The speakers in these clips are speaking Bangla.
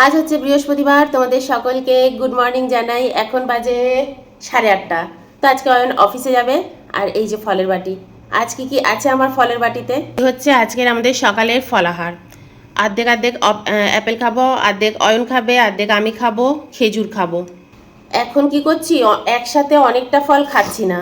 আজ হচ্ছে বৃহস্পতিবার, তোমাদের সকলকে গুড মর্নিং জানাই। এখন বাজে 8:30। তো আজকে অয়ন অফিসে যাবে। আর এই যে ফলের বাটি, আজ কি কি আছে আমার ফলের বাটিতে হচ্ছে আজকের আমাদের সকালের ফলাহার। অর্ধেক অর্ধেক অ্যাপেল খাবো, অর্ধেক অয়ন খাবে, অর্ধেক আমি খাবো, খেজুর খাবো। এখন কি করছি, একসাথে অনেকটা ফল খাচ্ছি না,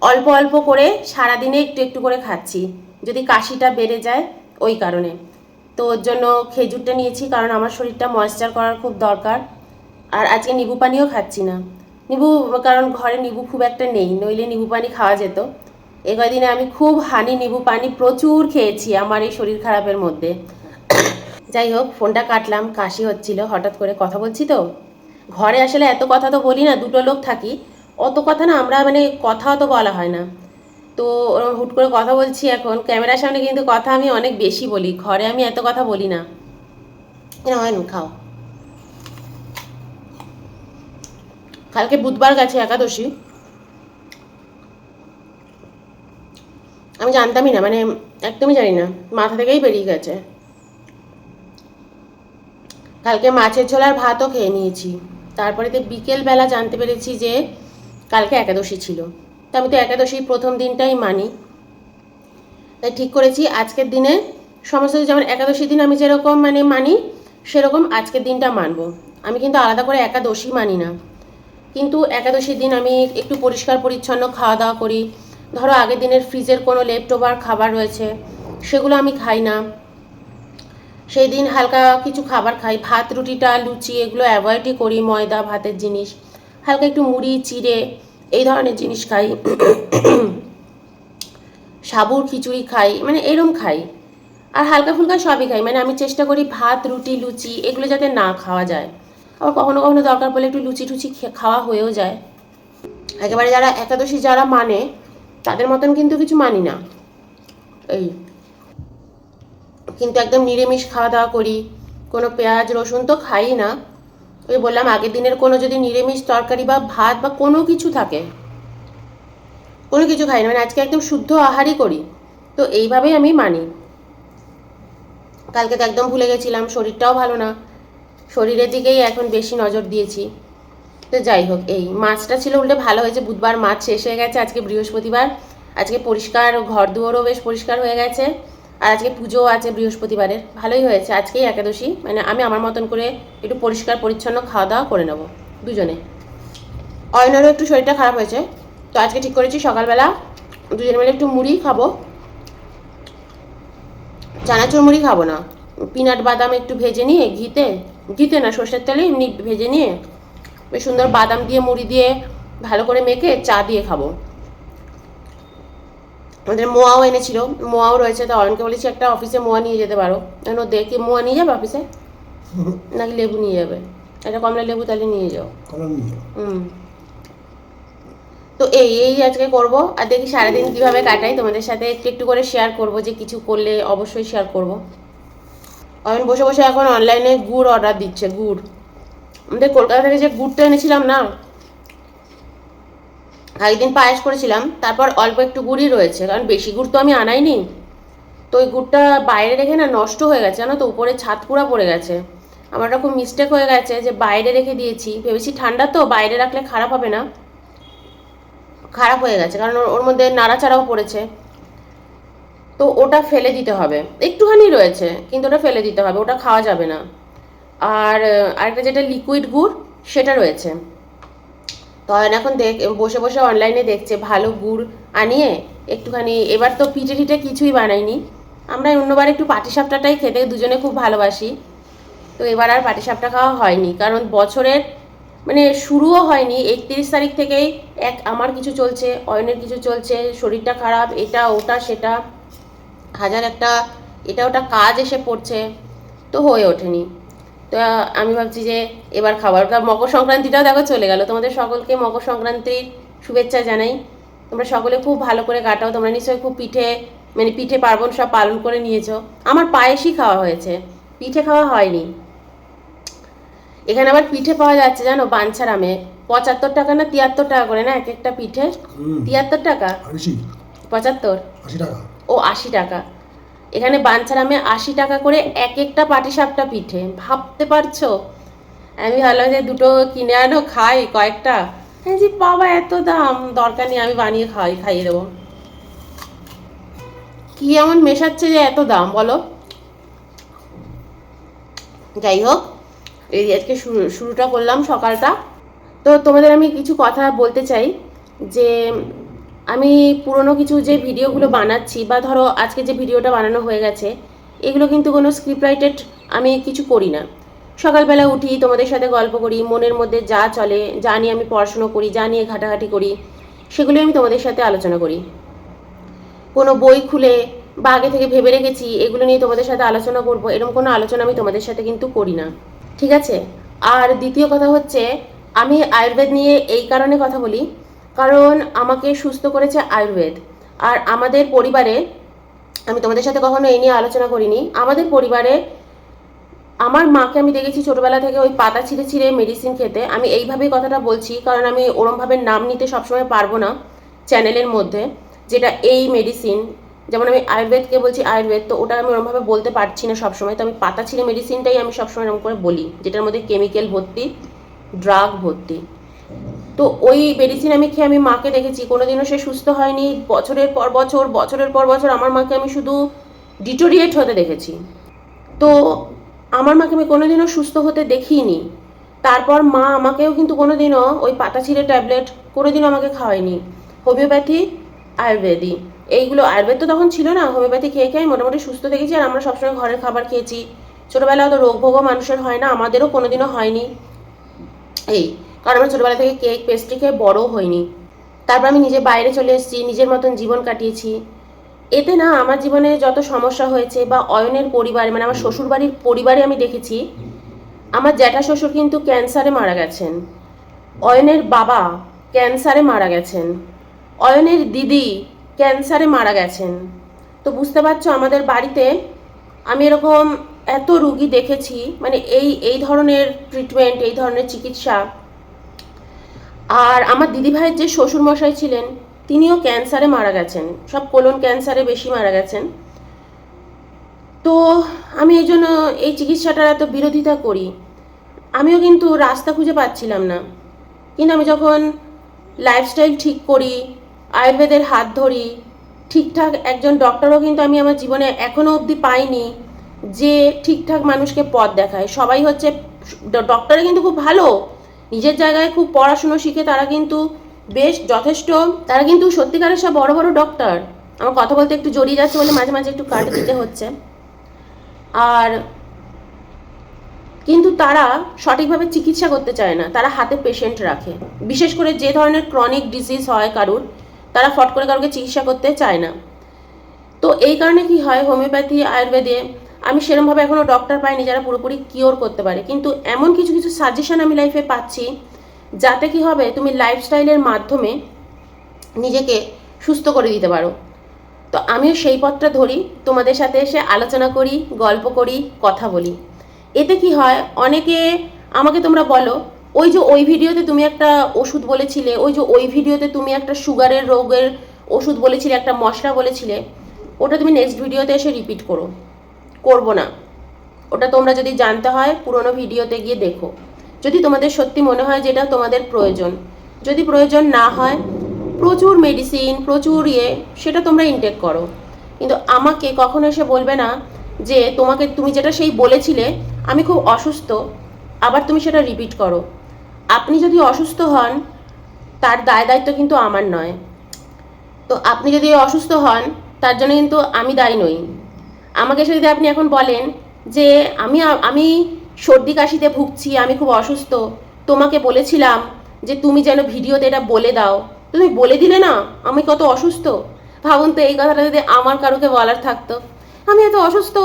অল্প অল্প করে সারাদিনে একটু একটু করে খাচ্ছি, যদি কাশিটা বেড়ে যায় ওই কারণে। তো ওর জন্য খেজুরটা নিয়েছি, কারণ আমার শরীরটা ময়েশ্চার করার খুব দরকার। আর আজকে নিবু পানিও খাচ্ছি না, নিবু, কারণ ঘরে নিবু খুব একটা নেই, নইলে নিবু পানি খাওয়া যেত। এ কয়দিনে আমি খুব হানি নিবু পানি প্রচুর খেয়েছি আমার এই শরীর খারাপের মধ্যে। যাই হোক, ফোনটা কাটলাম, কাশি হচ্ছিল, হঠাৎ করে কথা বলছি তো। ঘরে আসলে এত কথা তো বলি না, দুটো লোক থাকি, অত কথা না আমরা মানে কথাও তো বলা হয় না। তো হুট করে কথা বলছি, এখন ক্যামেরার সামনে কিন্তু কথা আমি অনেক বেশি বলি, ঘরে আমি এত কথা বলি না। হয় না, খাও। কালকে বুধবার গেছে একাদশী, আমি জানতামই না, মানে একদমই জানি না, মাথা থেকেই বেরিয়ে গেছে। কালকে মাছের ঝোল আর ভাতও খেয়ে নিয়েছি, তারপরে তো বিকেলবেলা জানতে পেরেছি যে কালকে একাদশী ছিল। তো আমি তো একাদশীর প্রথম দিনটাই মানি, তাই ঠিক করেছি আজকের দিনে সমস্ত, যেমন একাদশীর দিন আমি যেরকম মানে মানি, সেরকম আজকের দিনটা মানবো। আমি কিন্তু আলাদা করে একাদশী মানি না, কিন্তু একাদশীর দিন আমি একটু পরিষ্কার পরিচ্ছন্ন খাওয়া দাওয়া করি। ধরো আগের দিনের ফ্রিজের কোনো লেফট ওভার খাবার রয়েছে, সেগুলো আমি খাই না। সেই দিন হালকা কিছু খাবার খাই, ভাত রুটিটা লুচি এগুলো অ্যাভয়েডই করি, ময়দা ভাতের জিনিস। হালকা একটু মুড়ি চিড়ে এই ধরনের জিনিস খাই, সাবুর খিচুড়ি খাই, মানে এরম খাই। আর হালকা ফুলকা সবই খাই, মানে আমি চেষ্টা করি ভাত রুটি লুচি এগুলো যাতে না খাওয়া যায়। আবার কখনো কখনো দরকার পড়লে একটু লুচি টুচি খাওয়া হয়েও যায়। একেবারে যারা একাদশী যারা মানে তাদের মতন কিন্তু কিছু মানি না এই, কিন্তু একদম নিরামিষ খাওয়া দাওয়া করি, কোনো পেঁয়াজ রসুন তো খাই না। ওই বললাম, আগের দিনের কোনো যদি নিরামিষ তরকারি বা ভাত বা কোনো কিছু থাকে, কোনো কিছু খাই না, মানে আজকে একদম শুদ্ধ আহারই করি। তো এইভাবেই আমি মানি। কালকে তো একদম ভুলে গেছিলাম, শরীরটাও ভালো না, শরীরের দিকেই এখন বেশি নজর দিয়েছি। তো যাই হোক, এই মাছটা ছিল উল্টে ভালো হয়েছে, বুধবার মাছ শেষ হয়ে গেছে, আজকে বৃহস্পতিবার। আজকে পরিষ্কার ঘর দুয়ারও বেশ পরিষ্কার হয়ে গেছে। আর আজকে পুজোও আছে বৃহস্পতিবারের, ভালোই হয়েছে। আজকেই একাদশী, মানে আমি আমার মতন করে একটু পরিষ্কার পরিচ্ছন্ন খাওয়া দাওয়া করে নেবো দুজনে। অয়নেরও একটু শরীরটা খারাপ হয়েছে, তো আজকে ঠিক করেছি সকালবেলা দুজনে মিলে একটু মুড়ি খাবো। চানাচুর মুড়ি খাবো না, পিনাট বাদাম একটু ভেজে নিয়ে ঘিতে, ঘিতে না সর্ষের তেলে এমনি ভেজে নিয়ে বেশ সুন্দর বাদাম দিয়ে মুড়ি দিয়ে ভালো করে মেখে চা দিয়ে খাবো। আমাদের মোয়াও এনেছিল, মোয়াও রয়েছে, তো অয়নকে বলেছি একটা অফিসে মোয়া নিয়ে যেতে পারো। কেন দেখি মোয়া নিয়ে যাবে অফিসে, নাকি লেবু নিয়ে যাবে? একটা কমলা লেবু তাহলে নিয়ে যাও। হুম। তো এই এই আজকে করব, আর দেখি সারাদিন কিভাবে কাটাই, তোমাদের সাথে একটু একটু করে শেয়ার করব, যে কিছু করলে অবশ্যই শেয়ার করব। অয়ন বসে বসে এখন অনলাইনে গুড় অর্ডার দিচ্ছে, গুড়। আমাদের কলকাতা থেকে যে গুড়টা এনেছিলাম না, একদিন পায়েস করেছিলাম, তারপর অল্প একটু গুড়ই রয়েছে, কারণ বেশি গুড় তো আমি আনাইনি। তো ওই গুড়টা বাইরে রেখে না নষ্ট হয়ে গেছে, জানো তো, উপরে ছাদ পুরা পড়ে গেছে। আমার একটা খুব মিস্টেক হয়ে গেছে যে বাইরে রেখে দিয়েছি, ভেবেছি ঠান্ডা তো বাইরে রাখলে খারাপ হবে না, খারাপ হয়ে গেছে, কারণ ওর মধ্যে নাড়াচাড়াও পড়েছে। তো ওটা ফেলে দিতে হবে, একটুখানি রয়েছে কিন্তু ওটা ফেলে দিতে হবে, ওটা খাওয়া যাবে না। আর আরেকটা যেটা লিকুইড গুড় সেটা রয়েছে। তো এখন বসে বসে অনলাইনে দেখছে ভালো গুড় আনিয়ে একটুখানি। এবার তো পিঠে টিঠে কিছুই বানাইনি, আমরা অন্যবার একটু পাটিসাপটাটাই খেতে দুজনে খুব ভালোবাসি। তো এবার আর পাটিসাপটা খাওয়া হয়নি, কারণ বছরের মানে শুরুও হয়নি, 31 তারিখ থেকেই আমার কিছু চলছে, অয়নের কিছু চলছে, শরীরটা খারাপ, এটা ওটা সেটা, হাজার একটা এটা ওটা কাজ এসে পড়ছে, তো হয়ে ওঠেনি। তো আমি ভাবছি যে এবার খাবার, মকর সংক্রান্তিটাও দেখো চলে গেল। তোমাদের সকলকে মকর সংক্রান্তির শুভেচ্ছা জানাই, তোমরা সকলে খুব ভালো করে কাটাও। তোমরা নিশ্চয়ই খুব পিঠে, মানে পিঠে পার্বণ সব পালন করে নিয়েছো। আমার পায়েসই খাওয়া হয়েছে, পিঠে খাওয়া হয়নি। এখানে আবার পিঠে পাওয়া যাচ্ছে জানো, বাঞ্ছারামে 75 টাকা না 73 টাকা করে না এক একটা পিঠে। 73 টাকা, 75, ও 80 টাকা। এখানে বাঞ্ছারামে 80 টাকা করে এক একটা পাটিসাপটা পিঠে, ভাবতে পারছো? আমি ভাবলাম যে দুটো কিনে আনো, খাই কয়েকটা। হ্যাঁ জি, বাবা এত দাম, দরকার নেই, আমি বানিয়ে খাইয়ে দেবো। কি এমন মেশাচ্ছে যে এত দাম বলো? যাই হোক, এই আজকে শুরুটা করলাম সকালটা। তো তোমাদের আমি কিছু কথা বলতে চাই যে আমি পুরনো কিছু যে ভিডিওগুলো বানাচ্ছি, বা ধরো আজকে যে ভিডিওটা বানানো হয়ে গেছে, এগুলো কিন্তু কোনো স্ক্রিপ্ট রাইটেড আমি কিছু করি না। সকালবেলা উঠি, তোমাদের সাথে গল্প করি, মনের মধ্যে যা চলে, যা নিয়ে আমি পড়াশুনো করি, যা নিয়ে ঘাটাঘাটি করি, সেগুলো আমি তোমাদের সাথে আলোচনা করি। কোনো বই খুলে বা আগে থেকে ভেবে রেখেছি এগুলো নিয়ে তোমাদের সাথে আলোচনা করব, এরকম কোনো আলোচনা আমি তোমাদের সাথে কিন্তু করি না, ঠিক আছে? আর দ্বিতীয় কথা হচ্ছে, আমি আয়ুর্বেদ নিয়ে এই কারণে কথা বলি, কারণ আমাকে সুস্থ করেছে আয়ুর্বেদ। আর আমাদের পরিবারে, আমি তোমাদের সাথে কখনো এই নিয়ে আলোচনা করিনি, আমাদের পরিবারে আমার মাকে আমি দেখেছি ছোটবেলা থেকে ওই পাতা ছিঁড়ে ছিঁড়ে মেডিসিন খেতে। আমি এইভাবেই কথাটা বলছি কারণ আমি ওরমভাবে নাম নিতে সবসময় পারবো না চ্যানেলের মধ্যে, যেটা এই মেডিসিন, যেমন আমি আয়ুর্বেদকে বলছি আয়ুর্বেদ, তো ওটা আমি ওরমভাবে বলতে পারছি না সবসময়, তো আমি পাতা ছিঁড়ে মেডিসিনটাই আমি সবসময় এরকম করে বলি, যেটার মধ্যে কেমিক্যাল ভর্তি, ড্রাগ ভর্তি। তো ওই মেডিসিন আমি খেয়ে আমি মাকে দেখেছি, কোনোদিনও সে সুস্থ হয়নি। বছরের পর বছর, বছরের পর বছর আমার মাকে আমি শুধু ডিটোরিয়েট হতে দেখেছি। তো আমার মাকে আমি কোনোদিনও সুস্থ হতে দেখিনি। তারপর মা আমাকেও কিন্তু কোনোদিনও ওই পাতা ছিঁড়ে ট্যাবলেট কোনোদিনও আমাকে খাওয়ায়নি। হোমিওপ্যাথি, আয়ুর্বেদিক, এইগুলো, আয়ুর্বেদ তো তখন ছিল না, হোমিওপ্যাথি খেয়ে খেয়ে মোটামুটি সুস্থ দেখেছি। আর আমরা সবসময় ঘরের খাবার খেয়েছি, ছোটোবেলায় অত রোগ ভোগও মানুষের হয় না, আমাদেরও কোনোদিনও হয়নি। এই কারণ আমরা ছোটোবেলা থেকে কেক পেস্ট্রি খেয়ে বড়ও হয়নি। তারপর আমি নিজে বাইরে চলে এসেছি, নিজের মতন জীবন কাটিয়েছি। এতে না আমার জীবনে যত সমস্যা হয়েছে, বা অয়নের পরিবারে, মানে আমার শ্বশুরবাড়ির পরিবারে আমি দেখেছি, আমার জ্যাঠা শ্বশুর কিন্তু ক্যান্সারে মারা গেছেন, অয়নের বাবা ক্যান্সারে মারা গেছেন, অয়নের দিদি ক্যান্সারে মারা গেছেন। তো বুঝতে পারছো আমাদের বাড়িতে আমি এরকম এত রুগী দেখেছি, মানে এই এই ধরনের ট্রিটমেন্ট, এই ধরনের চিকিৎসা। আর আমার দিদিভাইয়ের যে শ্বশুরমশাই ছিলেন, তিনিও ক্যান্সারে মারা গেছেন, সব কোলন ক্যান্সারে বেশি মারা গেছেন। তো আমি এই জন্য এই চিকিৎসাটার এত বিরোধিতা করি। আমিও কিন্তু রাস্তা খুঁজে পাচ্ছিলাম না, কিন্তু আমি যখন লাইফস্টাইল ঠিক করি, আয়ুর্বেদের হাত ধরি, ঠিকঠাক একজন ডক্টরও কিন্তু আমি আমার জীবনে এখনও অবধি পাইনি যে ঠিকঠাক মানুষকে পথ দেখায়। সবাই হচ্ছে ডক্টরে কিন্তু খুব ভালো, নিজের জায়গায় খুব পড়াশুনো শিখে তারা কিন্তু বেশ যথেষ্ট, তারা কিন্তু সত্যিকারের সব বড় বড় ডক্টর। আমার কথা বলতে একটু জড়িয়ে যাচ্ছে বলে মাঝে মাঝে একটু কাট দিতে হচ্ছে। আর কিন্তু তারা সঠিকভাবে চিকিৎসা করতে চায় না, তারা হাতে পেশেন্ট রাখে। বিশেষ করে যে ধরনের ক্রনিক ডিজিজ হয় কারুর, তারা ফট করে কারোকে চিকিৎসা করতে চায় না। তো এই কারণে কি হয়, হোমিওপ্যাথি, আয়ুর্বেদে আমি সেরকমভাবে এখনও ডক্টর পাইনি যারা পুরোপুরি কিওর করতে পারে, কিন্তু এমন কিছু কিছু সাজেশন আমি লাইফে পাচ্ছি, যাতে কি হবে, তুমি লাইফস্টাইলের মাধ্যমে নিজেকে সুস্থ করে দিতে পারো। তো আমিও সেই পথটা ধরি, তোমাদের সাথে এসে আলোচনা করি, গল্প করি, কথা বলি। এতে কি হয়, অনেকে আমাকে তোমরা বলো, ওই যে ওই ভিডিওতে তুমি একটা ওষুধ বলেছিলে, ওই যে ওই ভিডিওতে তুমি একটা সুগারের রোগের ওষুধ বলেছিলে, একটা মশলা বলেছিলে, ওটা তুমি নেক্সট ভিডিওতে এসে রিপিট করো। করবো না, ওটা তোমরা যদি জানতে হয় পুরোনো ভিডিওতে গিয়ে দেখো, যদি তোমাদের সত্যি মনে হয় যেটা তোমাদের প্রয়োজন। যদি প্রয়োজন না হয়, প্রচুর মেডিসিন, প্রচুর সেটা তোমরা ইনটেক করো, কিন্তু আমাকে কখনো এসে বলবে না যে তুমি যেটা সেই বলেছিলে আমি খুব অসুস্থ, আবার তুমি সেটা রিপিট করো। আপনি যদি অসুস্থ হন, তার দায় দায়িত্ব কিন্তু আমার নয়। তো আপনি যদি অসুস্থ হন, তার জন্য কিন্তু আমি দায়ী নই। আমাকে এসে যদি আপনি এখন বলেন যে আমি আমি সর্দি কাশিতে ভুগছি, আমি খুব অসুস্থ, তোমাকে বলেছিলাম যে তুমি যেন ভিডিওতে এটা বলে দাও, তুমি বলে দিলে না আমি কত অসুস্থ। ভাবুন তো, এই কথাটা যদি আমার কারোকে বলার থাকতো, আমি এত অসুস্থ,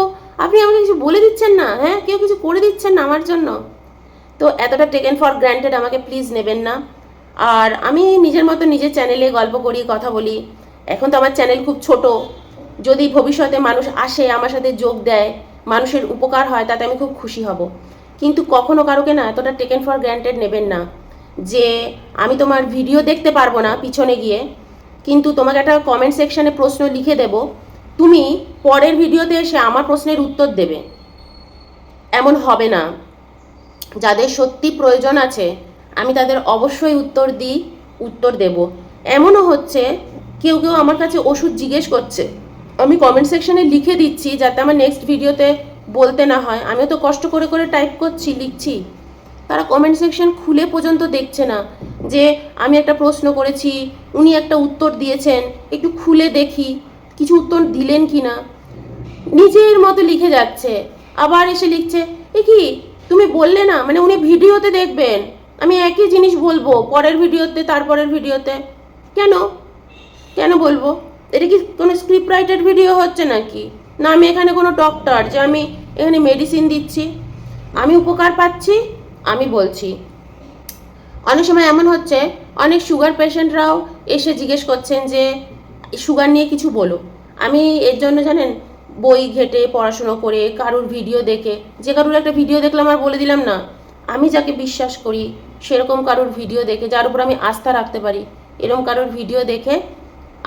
আপনি আমাকে কিছু বলে দিচ্ছেন না, হ্যাঁ, কেউ কিছু করে দিচ্ছেন না আমার জন্য। তো এতটা টেকেন ফর গ্র্যান্টেড আমাকে প্লিজ নেবেন না। আর আমি নিজের মতো নিজের চ্যানেলে গল্প করি, কথা বলি। এখন তো আমার চ্যানেল খুব ছোট, যদি ভবিষ্যতে মানুষ আসে আমার সাথে যোগ দেয়, মানুষের উপকার হয়, তাতে আমি খুব খুশি হব। কিন্তু কখনো কারোকে না এতটা টেকেন ফর গ্র্যান্টেড নেবেন না যে আমি তোমার ভিডিও দেখতে পারবো না পিছনে গিয়ে, কিন্তু তোমাকে একটা কমেন্ট সেকশানে প্রশ্ন লিখে দেব, তুমি পরের ভিডিওতে এসে আমার প্রশ্নের উত্তর দেবে, এমন হবে না। যাদের সত্যি প্রয়োজন আছে আমি তাদের অবশ্যই উত্তর দেব। এমনও হচ্ছে কেউ কেউ আমার কাছে ওষুধ জিজ্ঞেস করছে, আমি কমেন্ট সেকশনে লিখে দিচ্ছি যাতে আমার নেক্সট ভিডিওতে বলতে না হয়। আমিও তো কষ্ট করে করে টাইপ করছি, লিখছি। তারা কমেন্ট সেকশন খুলে পর্যন্ত দেখছে না যে আমি একটা প্রশ্ন করেছি, উনি একটা উত্তর দিয়েছেন, একটু খুলে দেখি কিছু উত্তর দিলেন কি না। নিজের মতো লিখে যাচ্ছে, আবার এসে লিখছে এ কি তুমি বললে না, মানে উনি ভিডিওতে দেখবেন আমি একই জিনিস বলবো পরের ভিডিওতে, তারপরের ভিডিওতে। কেন কেন বলবো? এটা কি কোনো স্ক্রিপ্ট রাইটেড ভিডিও হচ্ছে নাকি? না আমি এখানে কোনো ডক্টর যে আমি এখানে মেডিসিন দিচ্ছি? আমি উপকার পাচ্ছি, আমি বলছি। অনেক সময় এমন হচ্ছে অনেক সুগার পেশেন্টরাও এসে জিজ্ঞেস করছেন যে সুগার নিয়ে কিছু বলো। আমি এর জন্য জানেন বই ঘেটে পড়াশুনো করে কারুর ভিডিও দেখে, যে কারুর একটা ভিডিও দেখলাম আর বলে দিলাম না, আমি যাকে বিশ্বাস করি সেরকম কারুর ভিডিও দেখে, যার উপর আমি আস্থা রাখতে পারি, এরকম কারুর ভিডিও দেখে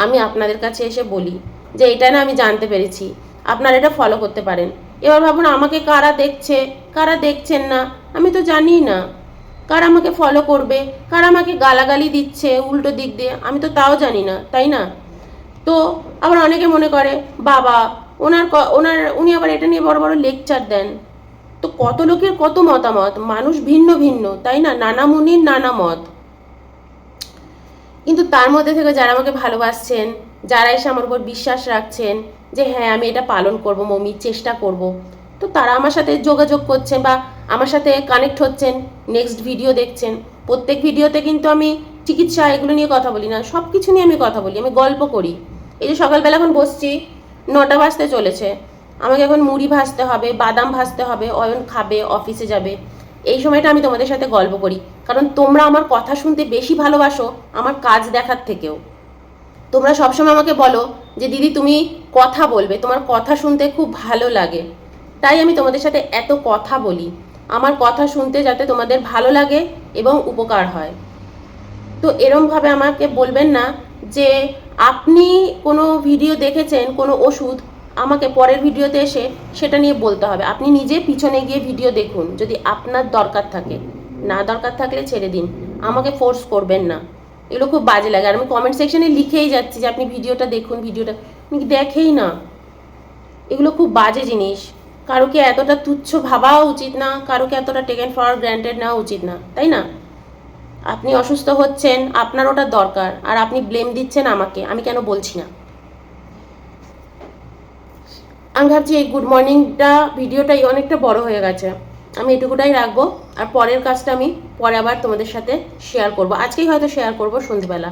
আমি আপনাদের কাছে এসে বলি যে এটা না আমি জানতে পেরেছি, আপনারা এটা ফলো করতে পারেন। এবার ভাবুন আমাকে কারা দেখছে কারা দেখছেন না আমি তো জানি না, কারা আমাকে ফলো করবে, কারা আমাকে গালাগালি দিচ্ছে উল্টো দিক দিয়ে আমি তো তাও জানি না, তাই না? তো আবার অনেকে মনে করে বাবা উনি আবার এটা নিয়ে বড় বড় লেকচার দেন। তো কত লোকের কত মতামত, মানুষ ভিন্ন ভিন্ন, তাই না? নানা মুনির নানা মত। কিন্তু তার মধ্যে থেকে যারা আমাকে ভালোবাসছেন, যারা এসে আমার উপর বিশ্বাস রাখছেন যে হ্যাঁ আমি এটা পালন করব মমি, চেষ্টা করব, তো তারা আমার সাথে যোগাযোগ করছেন বা আমার সাথে কানেক্ট হচ্ছেন, নেক্সট ভিডিও দেখছেন। প্রত্যেক ভিডিওতে কিন্তু আমি চিকিৎসা এগুলো নিয়ে কথা বলি না, সব কিছু নিয়ে আমি কথা বলি, আমি গল্প করি। এই যে সকালবেলা এখন বসছি, 9টা বাজতে চলেছে, আমাকে এখন মুড়ি ভাজতে হবে, বাদাম ভাজতে হবে, অয়ন খাবে, অফিসে যাবে। এই সময়টা আমি তোমাদের সাথে গল্প করি, কারণ তোমরা আমার কথা শুনতে বেশি ভালোবাসো আমার কাজ দেখার থেকেও। তোমরা সবসময় আমাকে বলো যে দিদি তুমি কথা বলবে, তোমার কথা শুনতে খুব ভালো লাগে, তাই আমি তোমাদের সাথে এত কথা বলি, আমার কথা শুনতে যাতে তোমাদের ভালো লাগে এবং উপকার হয়। তো এরমভাবে আমাকে বলবেন না যে আপনি কোনো ভিডিও দেখেছেন কোনো ওষুধ, আমাকে পরের ভিডিওতে এসে সেটা নিয়ে বলতে হবে। আপনি নিজে পিছনে গিয়ে ভিডিও দেখুন যদি আপনার দরকার থাকে, না দরকার থাকলে ছেড়ে দিন, আমাকে ফোর্স করবেন না। এগুলো খুব বাজে লাগে। আর আমি কমেন্ট সেকশনে লিখেই যাচ্ছি যে আপনি ভিডিওটা দেখুন, ভিডিওটা আপনি দেখেই না। এগুলো খুব বাজে জিনিস। কারোকে এতটা তুচ্ছ ভাবাও উচিত না, কারোকে এতটা টেকেন ফর গ্র্যান্টেড নেওয়া উচিত না, তাই না? আপনি অসুস্থ হচ্ছেন, আপনার ওটা দরকার, আর আপনি ব্লেম দিচ্ছেন আমাকে, আমি কেন বলছি না। আমি ভাবছি এই গুড মর্নিংটা ভিডিওটাই অনেকটা বড় হয়ে গেছে, আমি এটুকুটাই রাখবো। আর পরের কাজটা আমি পরে আবার তোমাদের সাথে শেয়ার করব, আজকেই হয়তো শেয়ার করব সন্ধ্যেবেলা।